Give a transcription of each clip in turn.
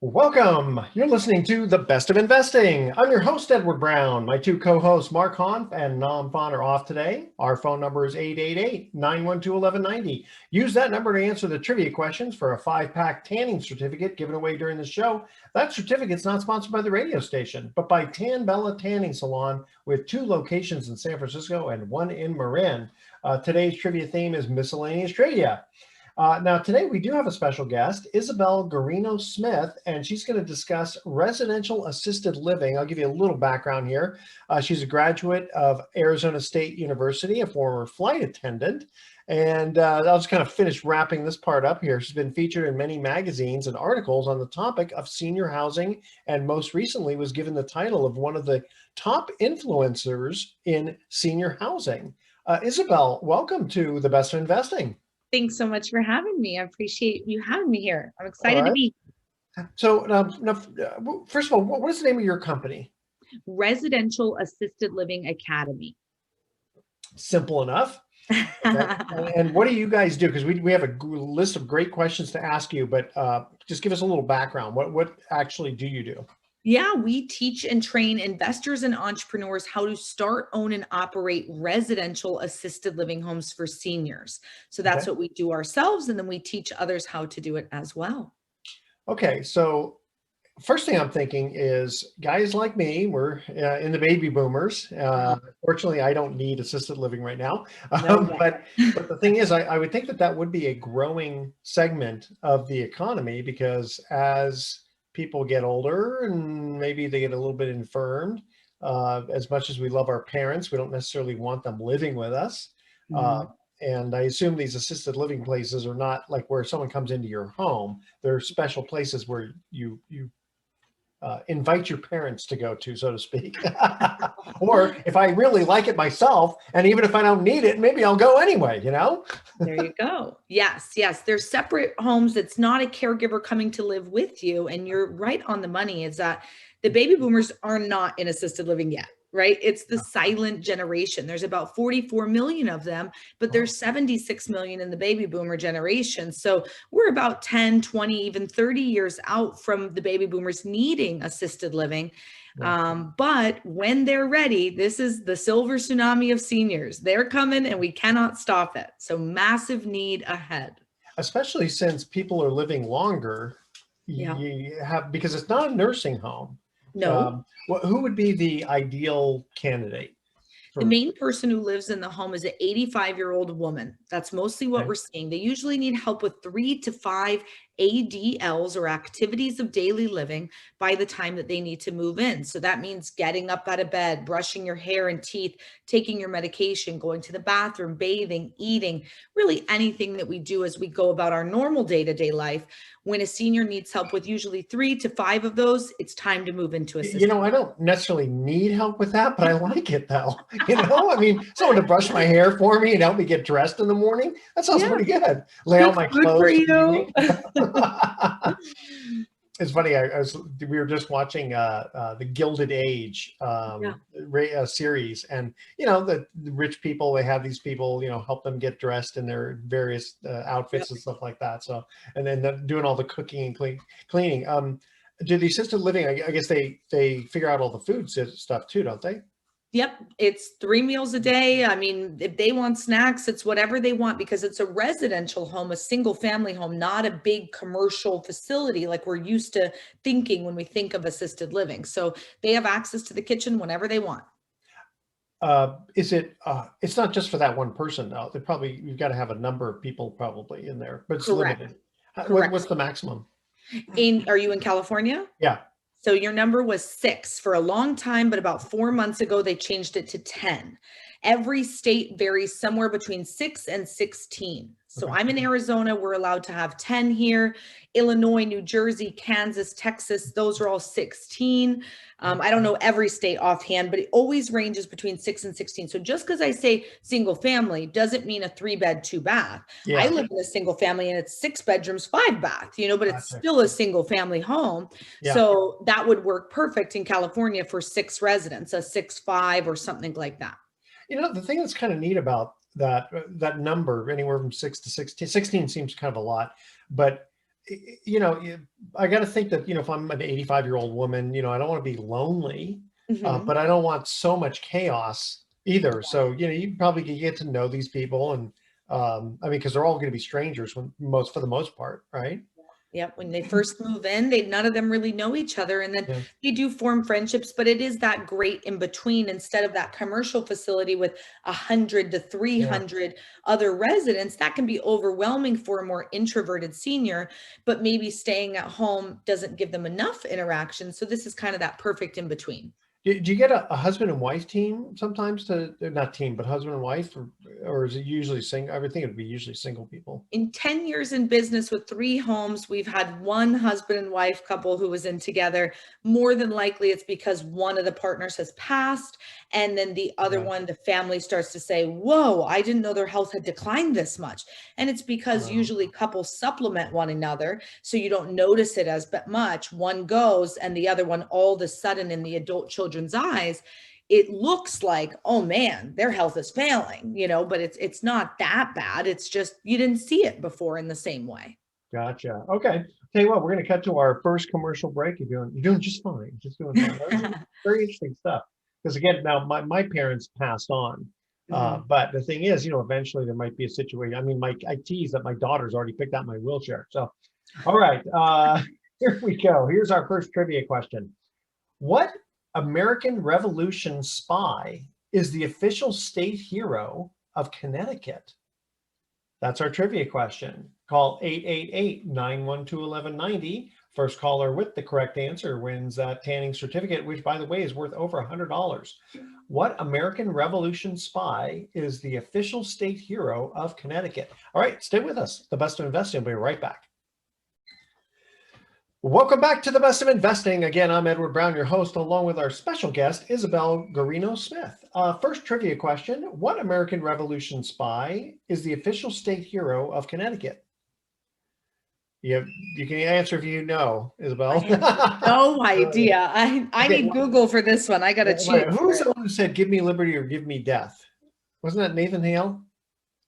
Welcome. You're listening to The Best of Investing. I'm your host, Edward Brown. My two co-hosts, Mark Hanf and Nam Phan, are off today. Our phone number is 888-912-1190. Use that number to answer the trivia questions for a 5-pack tanning certificate given away during the show. That certificate's not sponsored by the radio station, but by Tan Bella Tanning Salon with 2 locations in San Francisco and 1 in Marin. Today's trivia theme is miscellaneous trivia. Now, today we do have a special guest, Isabelle Guarino Smith, and she's going to discuss residential assisted living. I'll give you a little background here. She's a graduate of Arizona State University, a former flight attendant, and I'll just kind of finish wrapping this part up here. She's been featured in many magazines and articles on the topic of senior housing, and most recently was given the title of one of the top influencers in senior housing. Isabelle, welcome to The Best of Investing. Thanks so much for having me. I appreciate you having me here. I'm excited All right. to be. So, first of all, what is the name of your company? Residential Assisted Living Academy. Simple enough. Okay. And what do you guys do? Because we have a list of great questions to ask you, but just give us a little background. What actually do you do? Yeah, we teach and train investors and entrepreneurs how to start, own, and operate residential assisted living homes for seniors. So that's what we do ourselves, and then we teach others how to do it as well. Okay, so first thing I'm thinking is guys like me, we're in the baby boomers. Fortunately, I don't need assisted living right now. But the thing is, I would think that would be a growing segment of the economy, because as people get older and maybe they get a little bit infirmed, as much as we love our parents, we don't necessarily want them living with us. And I assume these assisted living places are not like where someone comes into your home. They're special places where you invite your parents to go to, so to speak. Or if I really like it myself, and even if I don't need it, maybe I'll go anyway, you know? There you go. Yes. They're separate homes. It's not a caregiver coming to live with you. And you're right on the money, is that the baby boomers are not in assisted living yet, right? It's the silent generation. There's about 44 million of them, but there's 76 million in the baby boomer generation. So we're about 10, 20, even 30 years out from the baby boomers needing assisted living. But when they're ready, this is the silver tsunami of seniors. They're coming and we cannot stop it. So massive need ahead. Especially since people are living longer, you have, because it's not a nursing home. No. Who would be the ideal candidate? The main person who lives in the home is an 85-year-old woman. That's mostly what we're seeing. They usually need help with 3 to 5 ADLs, or activities of daily living, by the time that they need to move in. So that means getting up out of bed, brushing your hair and teeth, taking your medication, going to the bathroom, bathing, eating, really anything that we do as we go about our normal day-to-day life. When a senior needs help with usually 3 to 5 of those, it's time to move into assisted. You know, I don't necessarily need help with that, but I like it though. You know, I mean, someone to brush my hair for me and help me get dressed in the morning. That sounds pretty good. Lay out my clothes for you. It's funny. We were just watching the Gilded Age series, and you know, the rich people, they have these people, you know, help them get dressed in their various outfits and stuff like that. So, and then doing all the cooking and cleaning. Do the assisted living, I guess they figure out all the food stuff too, don't they? Yep. It's 3 meals a day. I mean, if they want snacks, it's whatever they want, because it's a residential home, a single family home, not a big commercial facility like we're used to thinking when we think of assisted living. So they have access to the kitchen whenever they want. It's not just for that one person though. You've got to have a number of people probably in there, but it's limited. What's the maximum? Are you in California? Yeah. So your number was 6 for a long time, but about 4 months ago, they changed it to 10. Every state varies somewhere between 6 and 16. So I'm in Arizona. We're allowed to have 10 here. Illinois, New Jersey, Kansas, Texas, those are all 16. I don't know every state offhand, but it always ranges between 6 and 16. So just because I say single family doesn't mean a 3-bed, 2-bath. I live in a single family and it's 6 bedrooms, 5 baths, you know, but it's still a single family home. So that would work perfect in California for 6 residents, a 6-5 or something like that. You know, the thing that's kind of neat about that number, anywhere from 6 to 16 seems kind of a lot, but you know, I got to think that, you know, if I'm an 85-year-old woman, you know, I don't want to be lonely, Mhm. but I don't want so much chaos either. So, you know, you probably can get to know these people and, I mean, because they're all going to be strangers for the most part, right? Yep, when they first move in, none of them really know each other, and then Yeah, they do form friendships, but it is that great in between instead of that commercial facility with 100 to yeah. 300 other residents. That can be overwhelming for a more introverted senior, but maybe staying at home doesn't give them enough interaction. So this is kind of that perfect in between. Do you get a husband and wife team sometimes not team, but husband and wife, or is it usually single? I would think it would be usually single people. In 10 years in business with 3 homes, we've had one husband and wife couple who was in together. More than likely, it's because one of the partners has passed. And then the other Yeah. one, the family starts to say, whoa, I didn't know their health had declined this much. And it's because Wow. usually couples supplement one another. So you don't notice it as much. One goes and the other one, all of a sudden, in the adult children's eyes, it looks like, oh man, their health is failing, but it's not that bad. It's just you didn't see it before in the same way. Gotcha. Okay. Tell you what, we're going to cut to our first commercial break. You're doing just fine. Just doing fine. That was very interesting stuff. Because again, now my parents passed on. Mhm. But the thing is, you know, eventually there might be a situation. I mean, I tease that my daughter's already picked out my wheelchair. So, all right. Here we go. Here's our first trivia question. What American Revolution spy is the official state hero of Connecticut? That's our trivia question. Call 888-912-1190. First caller with the correct answer wins that tanning certificate, which, by the way, is worth over $100. What American Revolution spy is the official state hero of Connecticut? All right, stay with us. The Best of Investing. We'll be right back. Welcome back to the Best of Investing. Again, I'm Edward Brown, your host, along with our special guest, Isabelle Guarino Smith. First trivia question. What American Revolution spy is the official state hero of Connecticut? You can answer if you know, I Isabelle. have no idea. I Okay, need Google for this one. I got to wait, cheat who for was the it. one who said, give me liberty or give me death? Wasn't that Nathan Hale?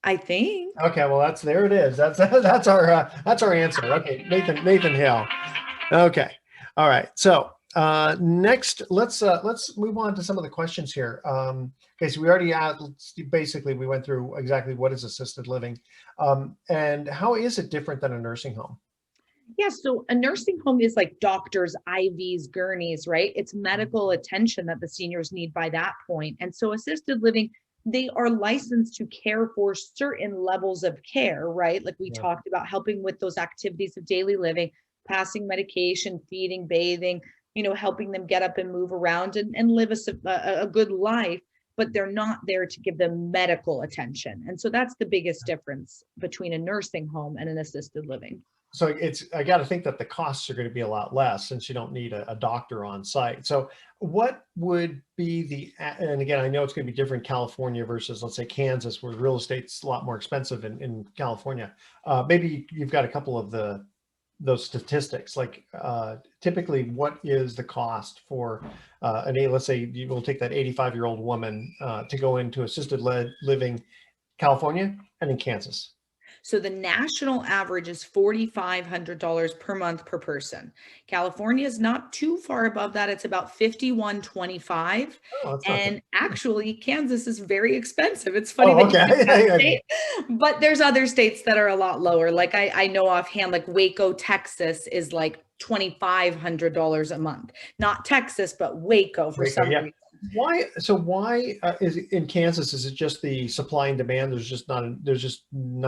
I think. Okay, well, there it is. That's our answer. Okay, Nathan Hale. Okay. All right. So next, let's move on to some of the questions here. Okay, so we already basically we went through exactly what is assisted living, and how is it different than a nursing home? Yeah, so a nursing home is like doctors, IVs, gurneys, right? It's medical attention that the seniors need by that point. And so assisted living, they are licensed to care for certain levels of care, right? Like we Yeah. talked about, helping with those activities of daily living, passing medication, feeding, bathing, helping them get up and move around and live a good life, but they're not there to give them medical attention. And so that's the biggest difference between a nursing home and an assisted living. So I got to think that the costs are going to be a lot less since you don't need a doctor on site. So what would be and again, I know it's going to be different California versus, let's say, Kansas, where real estate's a lot more expensive in California. Maybe you've got a couple of those statistics, like typically what is the cost for let's say you will take that 85-year-old woman to go into assisted living California and in Kansas. So the national average is $4,500 per month per person. California is not too far above that. It's about $5,125. Oh, that's not And actually, Kansas is very expensive. It's funny Oh, that you picked that okay. state, but there's other states that are a lot lower. Like I know offhand, like Waco, Texas is like $2,500 a month. Not Texas, but Waco for some Yeah. reason. Why? So why is it in Kansas? Is it just the supply and demand? There's just not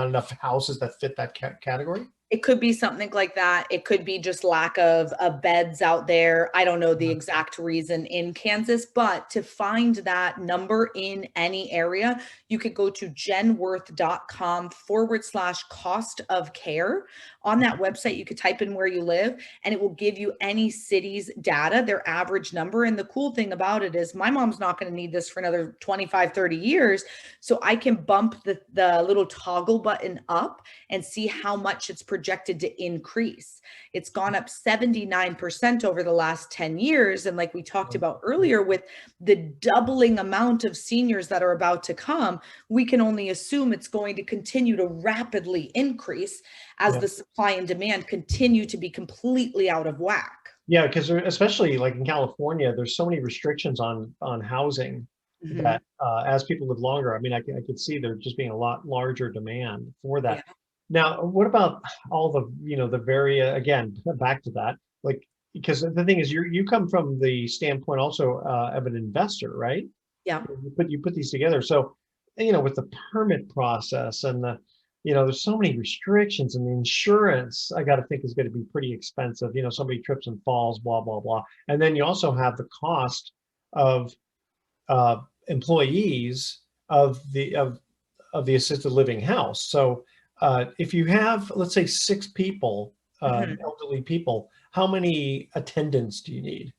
enough houses that fit that category. It could be something like that. It could be just lack of beds out there. I don't know the Mhm. exact reason in Kansas, but to find that number in any area, you could go to genworth.com/cost of care. On that website, you could type in where you live and it will give you any city's data, their average number. And the cool thing about it is my mom's not going to need this for another 25, 30 years. So I can bump the little toggle button up and see how much it's projected to increase. It's gone up 79% over the last 10 years. And like we talked about earlier, with the doubling amount of seniors that are about to come, we can only assume it's going to continue to rapidly increase as the supply and demand continue to be completely out of whack. Yeah, because especially like in California, there's so many restrictions on housing that as people live longer, I mean, I could see there just being a lot larger demand for that. Yeah. Now, what about all the, the again, back to that, like, because the thing is, you come from the standpoint also of an investor, right? Yeah. You put these together. So, with the permit process and the, there's so many restrictions, and the insurance, I got to think, is going to be pretty expensive. Somebody trips and falls, blah, blah, blah. And then you also have the cost of employees of the assisted living house. So if you have, let's say, 6 people, elderly people, how many attendants do you need?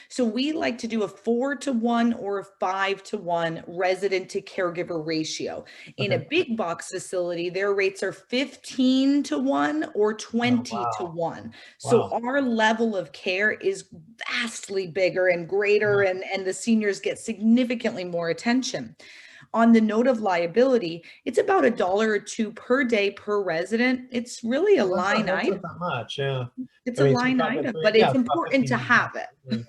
So we like to do a 4-to-1 or a 5-to-1 resident to caregiver ratio. In a big box facility, their rates are 15-to-1 or 20-to-1. So our level of care is vastly bigger and greater, and the seniors get significantly more attention. On the note of liability, it's about $1 or $2 per day per resident. It's really a line item. That's not that much, yeah. It's a line item, but it's important to have it.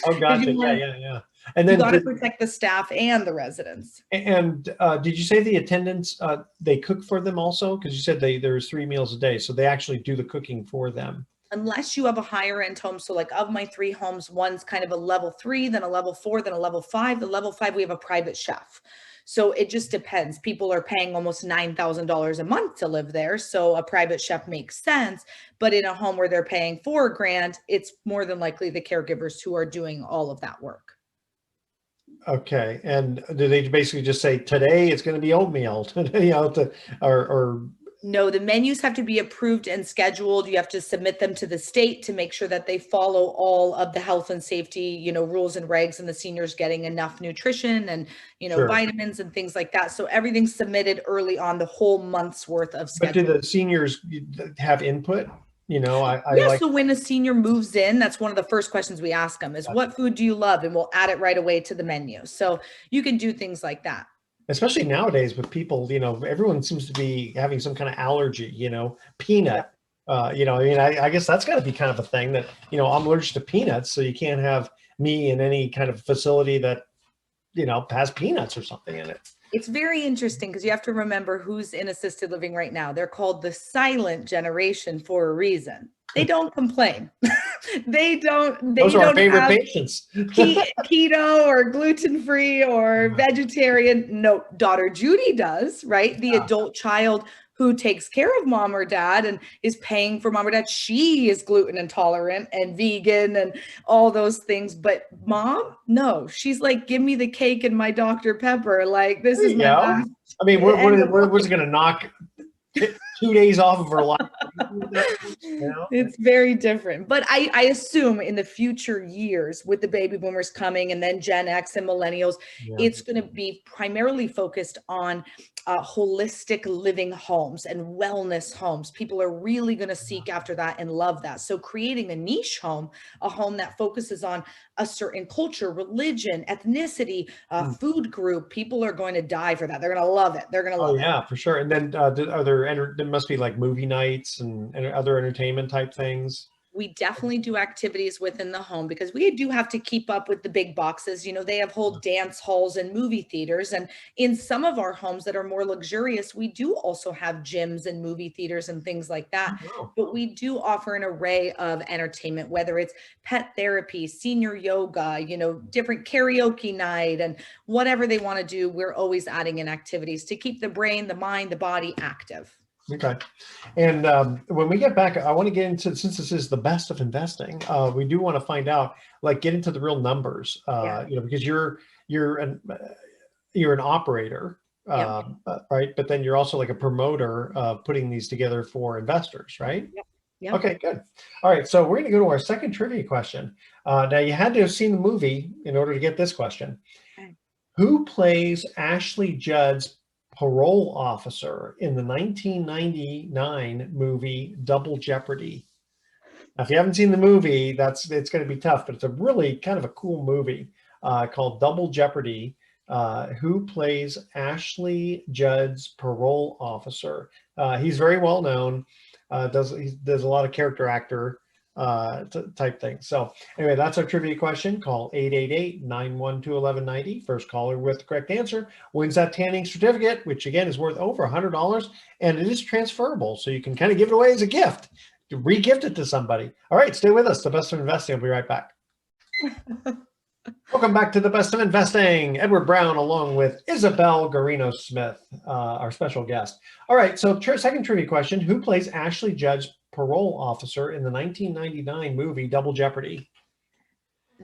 Oh, gotcha. Yeah. And You then got to protect the staff and the residents. And did you say the attendants, they cook for them also? Because you said there's 3 meals a day, so they actually do the cooking for them. Unless you have a higher end home. So like, of my 3 homes, one's kind of a level 3, then a level 4, then a level 5. The level 5, we have a private chef. So it just depends. People are paying almost $9,000 a month to live there. So a private chef makes sense. But in a home where they're paying $4,000, it's more than likely the caregivers who are doing all of that work. Okay. And do they basically just say, today it's going to be oatmeal, or No, the menus have to be approved and scheduled. You have to submit them to the state to make sure that they follow all of the health and safety, rules and regs, and the seniors getting enough nutrition and, Sure. vitamins and things like that. So everything's submitted early on, the whole month's worth of schedule. But do the seniors have input? So when a senior moves in, that's one of the first questions we ask them is, what food do you love? And we'll add it right away to the menu. So you can do things like that. Especially nowadays with people, everyone seems to be having some kind of allergy, peanut. I guess that's got to be kind of a thing that, I'm allergic to peanuts, so you can't have me in any kind of facility that, has peanuts or something in it. It's very interesting because you have to remember who's in assisted living right now. They're called the silent generation for a reason. They don't complain. They don't. Those are our favorite patients. Keto or gluten-free or vegetarian. No, daughter Judy does, right? The adult child who takes care of mom or dad and is paying for mom or dad. She is gluten intolerant and vegan and all those things. But mom, no, she's like, give me the cake and my Dr. Pepper. Like, this is my best. I mean, what's it going to knock 2 days off of her life? It's very different. But I assume in the future years, with the baby boomers coming and then Gen X and millennials, it's going to be primarily focused on holistic living homes and wellness homes. People are really going to seek after that and love that. So creating a niche home, a home that focuses on a certain culture, religion, ethnicity, food group, people are going to die for that. They're going to love it. They're going to love it. Oh yeah, for sure. And then there must be like movie nights and other entertainment type things. We definitely do activities within the home because we do have to keep up with the big boxes. They have whole dance halls and movie theaters. And in some of our homes that are more luxurious, we do also have gyms and movie theaters and things like that. Oh. But we do offer an array of entertainment, whether it's pet therapy, senior yoga, different karaoke night, and whatever they want to do. We're always adding in activities to keep the brain, the mind, the body active. Okay. And when we get back, I want to get into, since this is the best of investing, we do want to find out, get into the real numbers, because you're an operator, right? But then you're also like a promoter, putting these together for investors, right? Yeah. Okay, good. All right. So we're going to go to our second trivia question. Now you had to have seen the movie in order to get this question. Okay. Who plays Ashley Judd's parole officer in the 1999 movie Double Jeopardy? Now, if you haven't seen the movie, it's going to be tough, but it's a really kind of a cool movie called Double Jeopardy. Who plays Ashley Judd's parole officer? He's very well known. He does a lot of character actor type things. So anyway, that's our trivia question. Call 888-912-1190. First caller with the correct answer wins that tanning certificate, which again is worth over $100, and it is transferable, so you can kind of give it away as a gift. Re-gift it to somebody. All right, stay with us. The Best of Investing. I'll be right back. Welcome back to the Best of Investing. Edward Brown along with Isabelle Guarino Smith, our special guest. All right, so second trivia question. Who plays Ashley Judd's parole officer in the 1999 movie Double Jeopardy?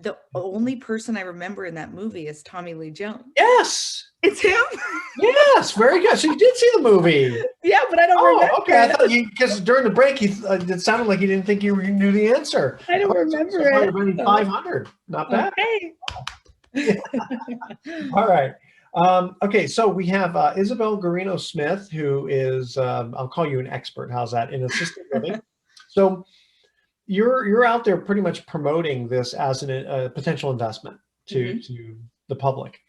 The only person I remember in that movie is Tommy Lee Jones. Yes. It's him? Yes, very good. So you did see the movie. Yeah, but I don't remember. Okay. I thought because during the break, it sounded like you didn't think you knew the answer. I don't remember it. 500. Not bad. Okay. All right. Okay, so we have Isabelle Guarino Smith, who is, I'll call you an expert. How's that? In assisted living. So you're out there pretty much promoting this as a potential investment to the public.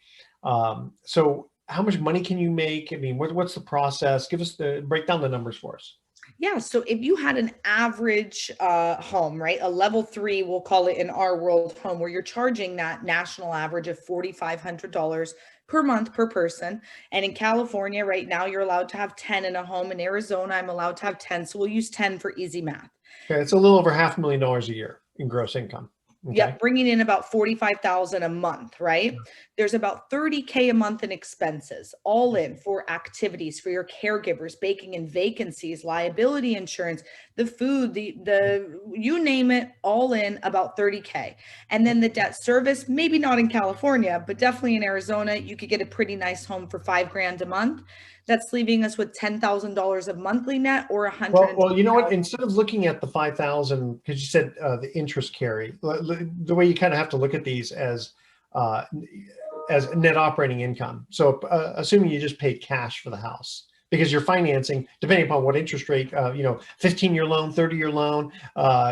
So how much money can you make? I mean, what's the process? Break down the numbers for us. Yeah. So if you had an average home, right, a level 3, we'll call it in our world home, where you're charging that national average of $4,500 per month per person. And in California right now, you're allowed to have 10 in a home. In Arizona, I'm allowed to have 10. So we'll use 10 for easy math. Okay, it's a little over $500,000 a year in gross income. Okay. Yeah, bringing in about $45,000 a month, right? There's about $30K a month in expenses, all in for activities for your caregivers, baking and vacancies, liability insurance, the food, the you name it, all in about $30K. And then the debt service, maybe not in California, but definitely in Arizona, you could get a pretty nice home for $5,000 a month. That's leaving us with $10,000 of monthly net or $100,000. Well, you know what? Instead of looking at the 5,000, because you said the interest carry, the way you kind of have to look at these as net operating income. So assuming you just paid cash for the house, because you're financing, depending upon what interest rate, 15-year loan, 30-year loan,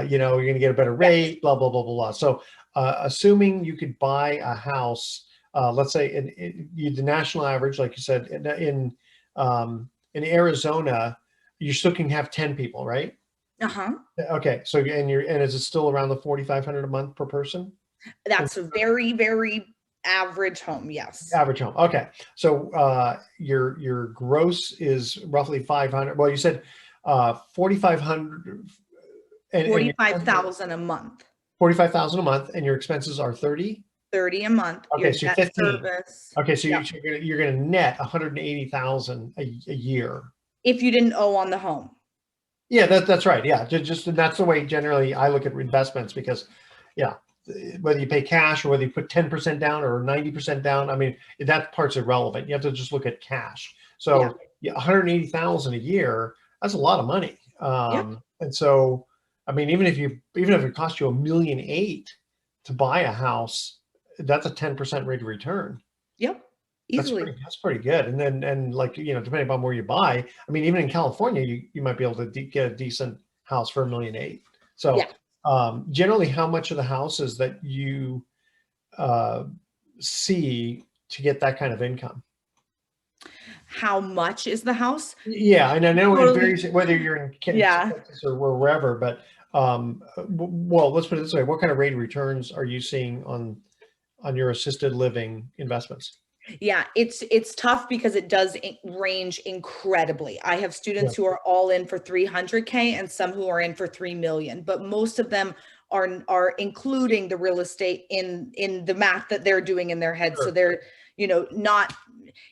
you're going to get a better rate, blah, blah, blah, blah, blah. So assuming you could buy a house, let's say the national average, like you said, in Arizona, you still can have 10 people, right? Okay. So, and is it still around the $4,500 a month per person? That's a very, very average home. Yes. Average home. Okay. So, your gross is roughly 500. Well, you said, 4,500 and 45,000 a month. 45,000 a month, and your expenses are 30 a month. Okay, so 15. Service. Okay, so you're gonna net 180,000 a year if you didn't owe on the home. Yeah, that's right. Yeah, and that's the way generally I look at investments, because whether you pay cash or whether you put 10% down or 90% down, I mean, that part's irrelevant. You have to just look at cash. So 180,000 a year, that's a lot of money. And so, I mean, even if it costs you $1.8 million to buy a house, that's a 10% rate of return. Yep. Easily. That's pretty good. And then, depending upon where you buy, I mean, even in California, you might be able to get a decent house for $1.8 million. So generally, how much of the houses that you see to get that kind of income? How much is the house? Yeah, and I know it varies whether you're in Texas or wherever, but well, let's put it this way. What kind of rate of returns are you seeing on your assisted living investments? Yeah, it's tough because it does range incredibly. I have students who are all in for 300K and some who are in for 3 million, but most of them are including the real estate in the math that they're doing in their head. Sure. So they're, not,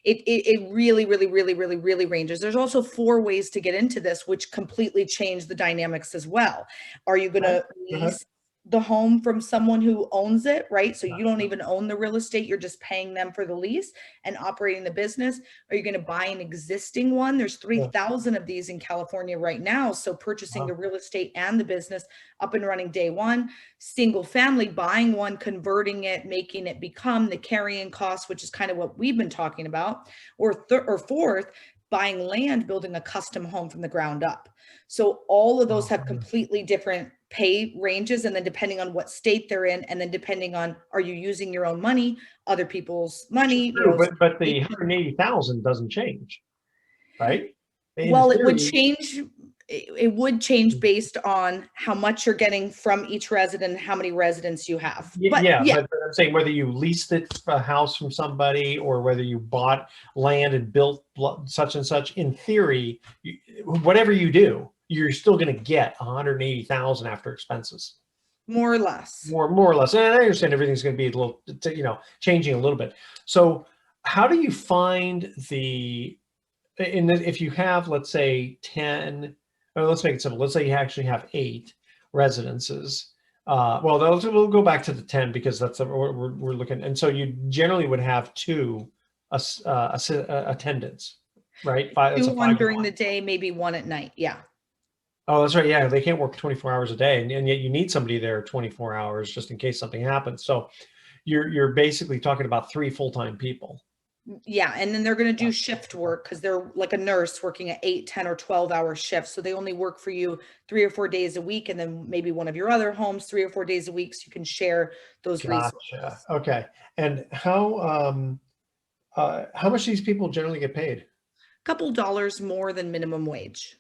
it really ranges. There's also 4 ways to get into this, which completely change the dynamics as well. Are you going to lease the home from someone who owns it, right? So you don't even own the real estate. You're just paying them for the lease and operating the business. Are you going to buy an existing one? There's 3,000 of these in California right now. So purchasing the real estate and the business up and running day one, single family, buying one, converting it, making it become the carrying cost, which is kind of what we've been talking about, or fourth, buying land, building a custom home from the ground up. So all of those have completely different pay ranges, and then depending on what state they're in, and then depending on, are you using your own money, other people's money, you know. But the 180,000 doesn't change, right? Well, it would change. It would change based on how much you're getting from each resident and how many residents you have. But but I'm saying whether you leased a house from somebody or whether you bought land and built such and such, in theory, whatever you do, you're still going to get 180,000 after expenses. More or less. More or less. And I understand everything's going to be a little, changing a little bit. So how do you find if you have, let's say 10, or let's make it simple. Let's say you actually have 8 residences. We'll go back to the 10 because that's we're looking. And so you generally would have 2 attendants, right? 2 during the day, maybe 1 at night. Yeah. Oh, that's right. Yeah, they can't work 24 hours a day, and yet you need somebody there 24 hours just in case something happens. So you're basically talking about 3 full-time people. Yeah, and then they're going to do shift work because they're like a nurse working at 8, 10, or 12-hour shifts. So they only work for you 3 or 4 days a week, and then maybe one of your other homes 3 or 4 days a week, so you can share those resources. Okay. And how much do these people generally get paid? A couple dollars more than minimum wage.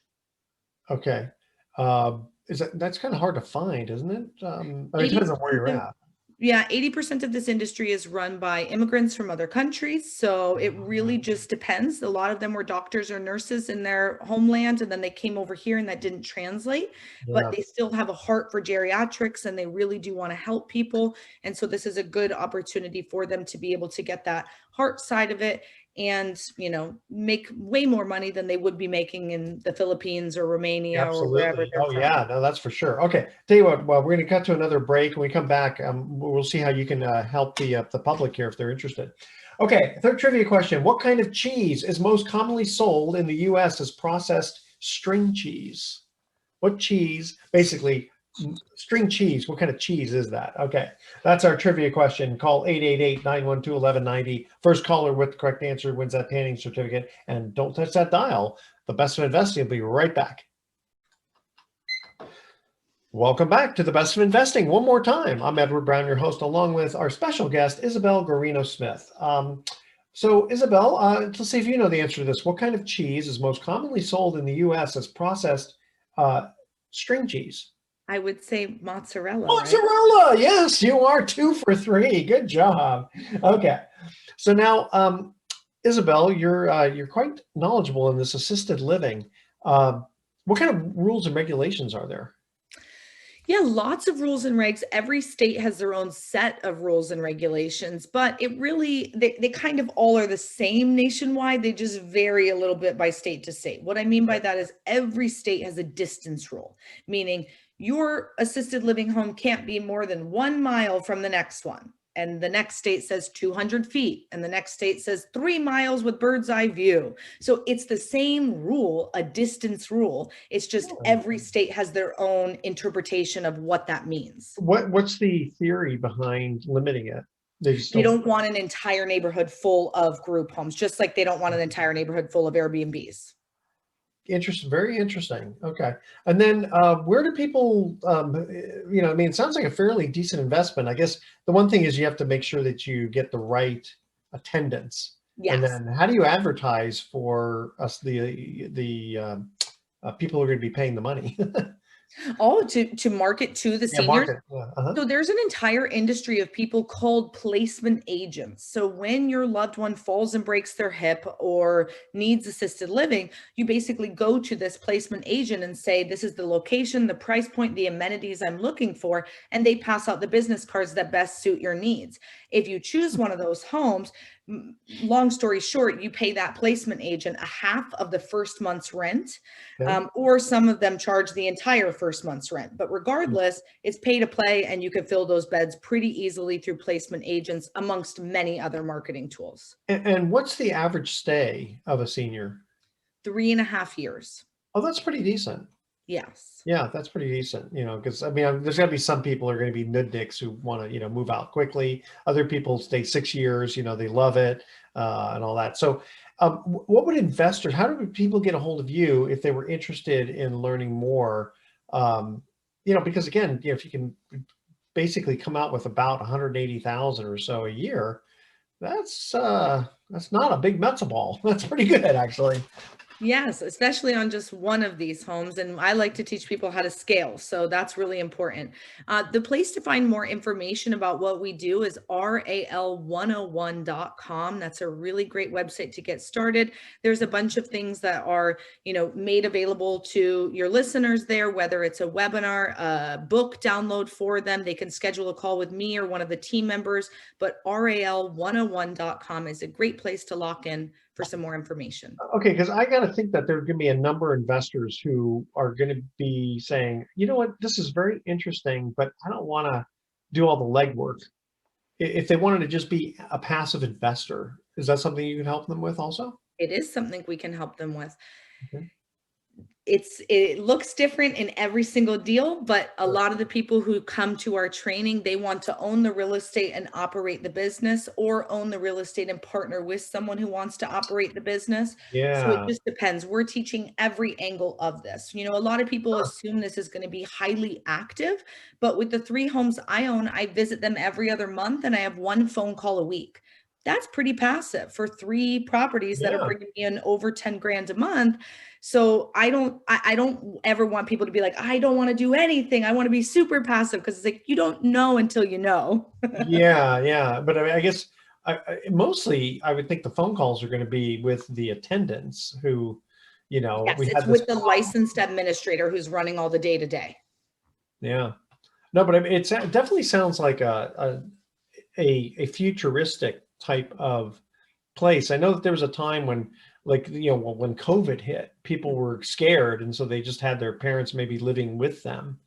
Okay. That's kind of hard to find, isn't it? It depends on where you're at. Yeah, 80% of this industry is run by immigrants from other countries. So it really just depends. A lot of them were doctors or nurses in their homeland, and then they came over here and that didn't translate. But they still have a heart for geriatrics, and they really do want to help people. And so this is a good opportunity for them to be able to get that heart side of it and, make way more money than they would be making in the Philippines or Romania or wherever they're from. Yeah, no, that's for sure. Okay, tell you what, well, we're going to cut to another break. When we come back, we'll see how you can help the public here if they're interested. Okay, third trivia question. What kind of cheese is most commonly sold in the U.S. as processed string cheese? What cheese, basically, string cheese, what kind of cheese is that? Okay, that's our trivia question. Call 888-912-1190. First caller with the correct answer wins that tanning certificate. And don't touch that dial. The Best of Investing will be right back. Welcome back to the Best of Investing one more time. I'm Edward Brown, your host, along with our special guest, Isabelle Guarino Smith. So Isabelle, let's see if you know the answer to this. What kind of cheese is most commonly sold in the U.S. as processed string cheese? I would say mozzarella. Mozzarella, right? Yes, you are 2 for 3. Good job. Okay, so now, Isabelle, you're quite knowledgeable in this assisted living. What kind of rules and regulations are there? Yeah, lots of rules and regs. Every state has their own set of rules and regulations, but it really, they kind of all are the same nationwide. They just vary a little bit by state to state. What I mean by that is every state has a distance rule, meaning your assisted living home can't be more than 1 mile from the next one. And the next state says 200 feet. And the next state says 3 miles with bird's eye view. So it's the same rule, a distance rule. It's just every state has their own interpretation of what that means. What's the theory behind limiting it? They don't want an entire neighborhood full of group homes, just like they don't want an entire neighborhood full of Airbnbs. Interesting. Very interesting. Okay. And then where do people, it sounds like a fairly decent investment. I guess the one thing is you have to make sure that you get the right attendance. Yes. And then how do you advertise for us, the people who are going to be paying the money? To market to the seniors. So there's an entire industry of people called placement agents. So when your loved one falls and breaks their hip or needs assisted living, you basically go to this placement agent and say, this is the location, the price point, the amenities I'm looking for, and they pass out the business cards that best suit your needs. If you choose one of those homes, long story short, you pay that placement agent a half of the first month's rent, Okay. or some of them charge the entire first month's rent. But regardless, it's pay to play, and you can fill those beds pretty easily through placement agents, amongst many other marketing tools. And what's the average stay of a senior? 3.5 years. Oh, that's pretty decent. Yes. Yeah, that's pretty decent, because I mean, there's got to be some people are going to be nudniks who want to, move out quickly. Other people stay 6 years, they love it, and all that. So, what would investors, how do people get a hold of you if they were interested in learning more? Because again, if you can basically come out with about 180,000 or so a year, that's not a big matzo ball. That's pretty good, actually. Yes, especially on just one of these homes. And I like to teach people how to scale. So that's really important. The place to find more information about what we do is ral101.com. That's a really great website to get started. There's a bunch of things that are, made available to your listeners there, whether it's a webinar, a book download for them. They can schedule a call with me or one of the team members, but ral101.com is a great place to lock in for some more information. Okay, because I got to think that there are going to be a number of investors who are going to be saying, you know what, this is very interesting, but I don't want to do all the legwork. If they wanted to just be a passive investor, is that something you can help them with also? It is something we can help them with. Okay. It looks different in every single deal, but a lot of the people who come to our training, they want to own the real estate and operate the business, or own the real estate and partner with someone who wants to operate the business. So it Yeah. just depends. We're teaching every angle of this. A lot of people assume this is going to be highly active, but with the 3 homes I own, I visit them every other month and I have 1 phone call a week. That's pretty passive for 3 properties that are Yeah. bringing me in over 10 grand a month. So I don't ever want people to be like, I don't want to do anything. I want to be super passive, because it's like, you don't know until you know. Yeah. Yeah. But I mean, I guess mostly I would think the phone calls are going to be with the attendants who, Yes, we it's had this with the licensed administrator who's running all the day to day. Yeah. No, but I mean, it definitely sounds like a futuristic type of place. I know that there was a time when, like, when COVID hit, people were scared, and so they just had their parents maybe living with them.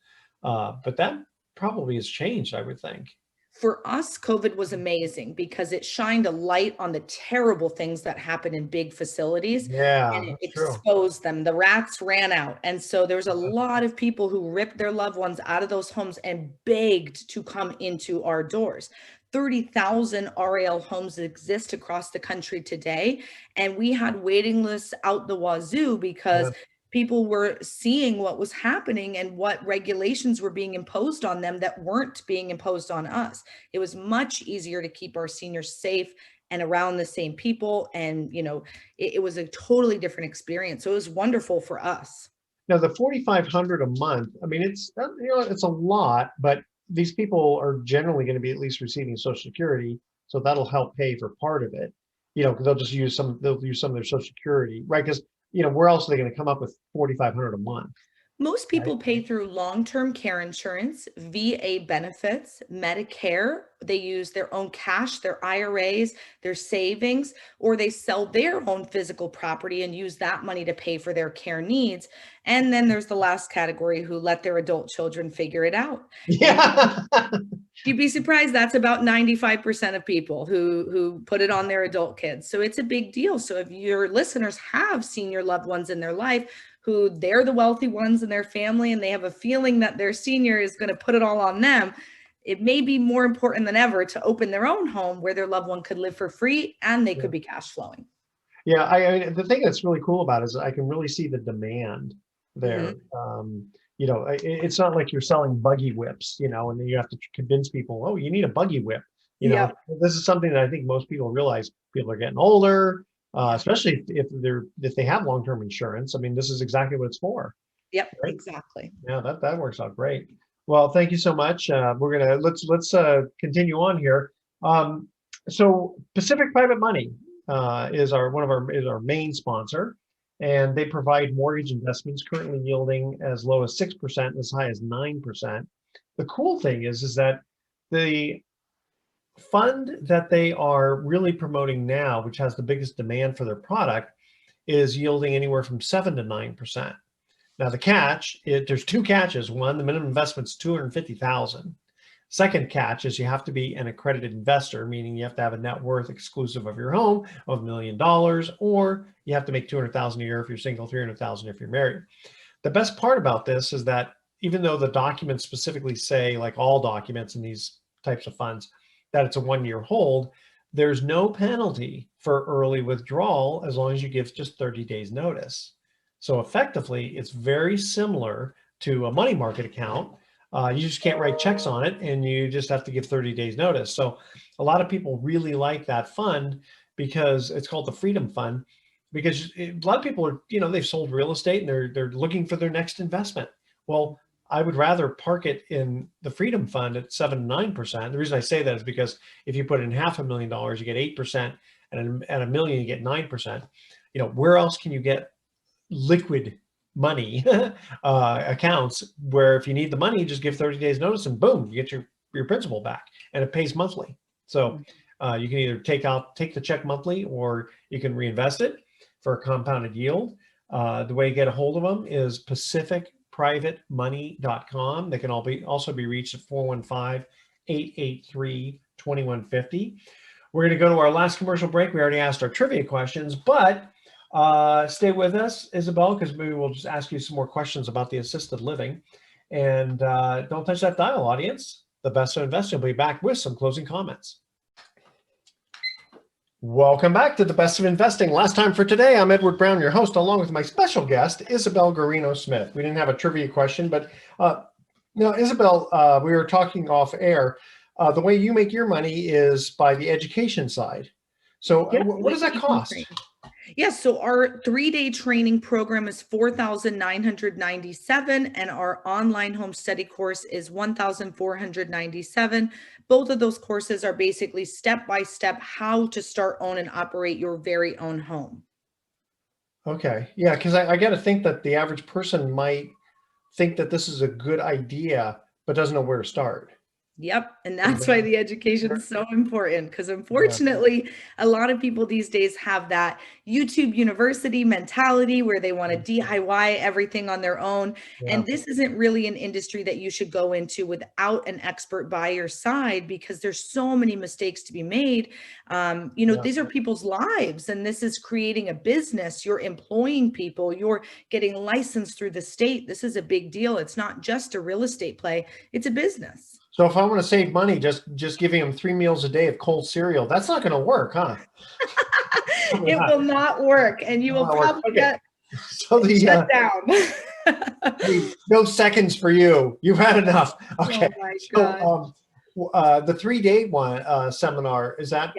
But that probably has changed, I would think. For us, COVID was amazing because it shined a light on the terrible things that happen in big facilities, Yeah, and it that's true. exposed them. The rats ran out. And so there's a lot of people who ripped their loved ones out of those homes and begged to come into our doors. 30,000 RAL homes exist across the country today. And we had waiting lists out the wazoo because Yeah. people were seeing what was happening and what regulations were being imposed on them that weren't being imposed on us. It was much easier to keep our seniors safe and around the same people. And, it was a totally different experience. So it was wonderful for us. Now the 4,500 a month, I mean, it's a lot, but these people are generally going to be at least receiving Social Security, so that'll help pay for part of it. Because they'll use some of their Social Security, right? Because where else are they going to come up with 4,500 a month? Most Right? people pay through long-term care insurance, VA benefits, Medicare. They use their own cash, their IRAs, their savings, or they sell their own physical property and use that money to pay for their care needs. And then there's the last category who let their adult children figure it out. Yeah. You'd be surprised, that's about 95% of people who put it on their adult kids. So it's a big deal. So if your listeners have senior loved ones in their life who they're the wealthy ones in their family, and they have a feeling that their senior is going to put it all on them, it may be more important than ever to open their own home where their loved one could live for free and they could be cash flowing. Yeah, the thing that's really cool about it is I can really see the demand there. Mhm. It's not like you're selling buggy whips, and then you have to convince people, oh, you need a buggy whip. Yeah. This is something that I think most people realize. People are getting older, especially if they have long-term insurance. I mean, this is exactly what it's for. Yep, Right? exactly. Yeah, that works out great. Well, thank you so much. Let's continue on here. So Pacific Private Money is our main sponsor, and they provide mortgage investments currently yielding as low as 6%, as high as 9%. The cool thing is that the fund that they are really promoting now, which has the biggest demand for their product, is yielding anywhere from 7 to 9%. Now the catch, there's two catches. One, the minimum investment's 250,000. Second catch is you have to be an accredited investor, meaning you have to have a net worth exclusive of your home of $1 million, or you have to make 200,000 a year if you're single, 300,000 if you're married. The best part about this is that even though the documents specifically say, like all documents in these types of funds, that it's a 1-year hold, there's no penalty for early withdrawal as long as you give just 30 days notice. So effectively, it's very similar to a money market account. You just can't write checks on it, and you just have to give 30 days notice. So a lot of people really like that fund because it's called the Freedom Fund, because a lot of people are, they've sold real estate and they're looking for their next investment. Well, I would rather park it in the Freedom Fund at 7 to 9%. The reason I say that is because if you put in $500,000, you get 8%, and at $1 million, you get 9%. Where else can you get liquid money accounts where if you need the money, just give 30 days notice and boom, you get your principal back, and it pays monthly. So you can either take the check monthly, or you can reinvest it for a compounded yield. The way you get a hold of them is pacificprivatemoney.com. They can also be reached at 415-883-2150. We're going to go to our last commercial break. We already asked our trivia questions, but stay with us, Isabelle, because maybe we'll just ask you some more questions about the assisted living. And don't touch that dial, audience. The Best of Investing will be back with some closing comments. Welcome back to the Best of Investing. Last time for today, I'm Edward Brown, your host, along with my special guest, Isabelle Guarino Smith. We didn't have a trivia question, but now, Isabelle, we were talking off air. The way you make your money is by the education side. So Yep, what does that cost? Yes, so our 3-day training program is $4,997, and our online home study course is $1,497. Both of those courses are basically step-by-step how to start, own, and operate your very own home. Okay, yeah, because I got to think that the average person might think that this is a good idea, but doesn't know where to start. Yep. And that's why the education is so important, because unfortunately, a lot of people these days have that YouTube University mentality where they want to DIY everything on their own. Yeah. And this isn't really an industry that you should go into without an expert by your side, because there's so many mistakes to be made. These are people's lives, and this is creating a business. You're employing people, you're getting licensed through the state. This is a big deal. It's not just a real estate play, it's a business. So if I want to save money, just giving them 3 meals a day of cold cereal, that's not going to work, huh? It will not work, and you will probably get shut down. No seconds for you. You've had enough. Okay. Oh my God. So the 3-day one seminar, is that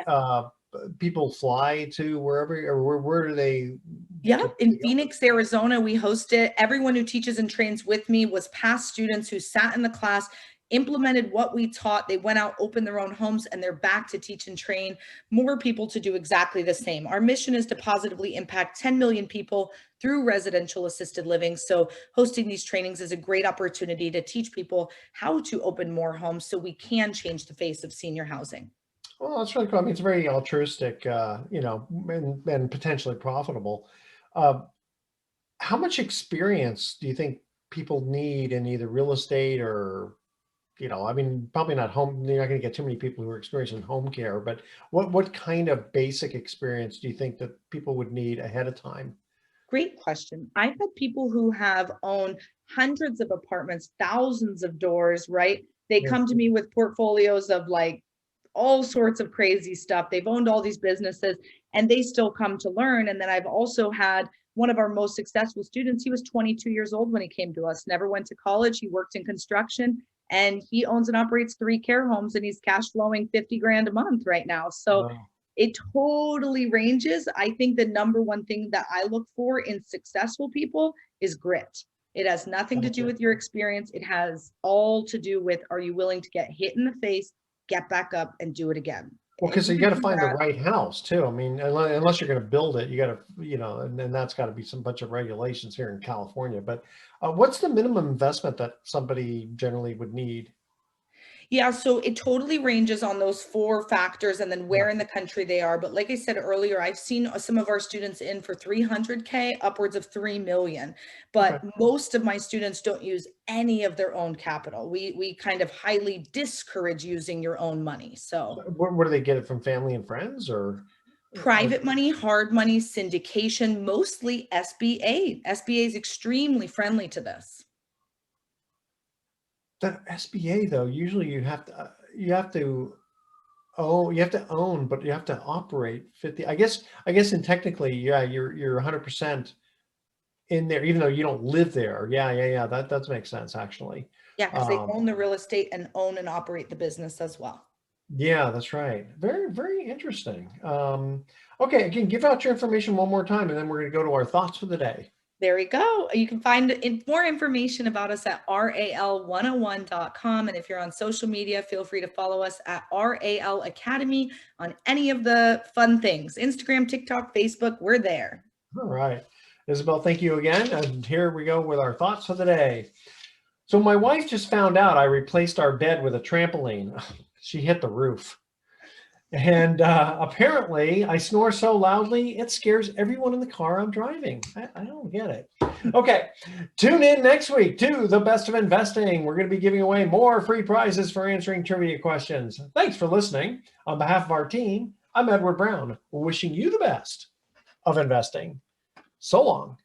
people fly to wherever, or where do they? Yeah, in Phoenix, Arizona, we host it. Everyone who teaches and trains with me was past students who sat in the class, implemented what we taught. They went out, opened their own homes, and they're back to teach and train more people to do exactly the same. Our mission is to positively impact 10 million people through residential assisted living. So hosting these trainings is a great opportunity to teach people how to open more homes so we can change the face of senior housing. Well, that's really cool. I mean, it's very altruistic, and potentially profitable. How much experience do you think people need in either real estate or, probably not home. You're not going to get too many people who are experiencing home care, but what kind of basic experience do you think that people would need ahead of time? Great question. I've had people who have owned hundreds of apartments, thousands of doors, right? They come to me with portfolios of like all sorts of crazy stuff. They've owned all these businesses and they still come to learn. And then I've also had one of our most successful students. He was 22 years old when he came to us, never went to college. He worked in construction and he owns and operates 3 care homes and he's cash flowing 50 grand a month right now. So wow. It totally ranges. I think the number one thing that I look for in successful people is grit. It has nothing to do with your experience. It has all to do with, are you willing to get hit in the face, get back up and do it again? Well, because you got to find the right house too. I mean, unless you're going to build it, you got to, and then that's got to be some bunch of regulations here in California. But what's the minimum investment that somebody generally would need? Yeah, so it totally ranges on those 4 factors and then where Yeah. in the country they are. But like I said earlier, I've seen some of our students in for 300K, upwards of 3 million. Okay. But most of my students don't use any of their own capital. We kind of highly discourage using your own money. So Where do they get it from, family and friends, or private money, hard money, syndication, mostly SBA. SBA is extremely friendly to this. the SBA though? Usually you have to own, but you have to operate 50. I guess, and technically, yeah, you're 100% in there, even though you don't live there. Yeah. That does make sense, actually. Yeah, because they Um, own the real estate and own and operate the business as well. yeah, that's right. Very, very interesting. Okay, again, give out your information one more time, and then we're going to go to our thoughts for the day. There we go. You can find more information about us at ral101.com. And if you're on social media, feel free to follow us at RAL Academy on any of the fun things. Instagram, TikTok, Facebook, we're there. All right. Isabelle, thank you again. And here we go with our thoughts for the day. So my wife just found out I replaced our bed with a trampoline. She hit the roof. And apparently I snore so loudly, it scares everyone in the car I'm driving. I don't get it. Okay, tune in next week to The Best of Investing. We're going to be giving away more free prizes for answering trivia questions. Thanks for listening. On behalf of our team, I'm Edward Brown, wishing you the best of investing. So long.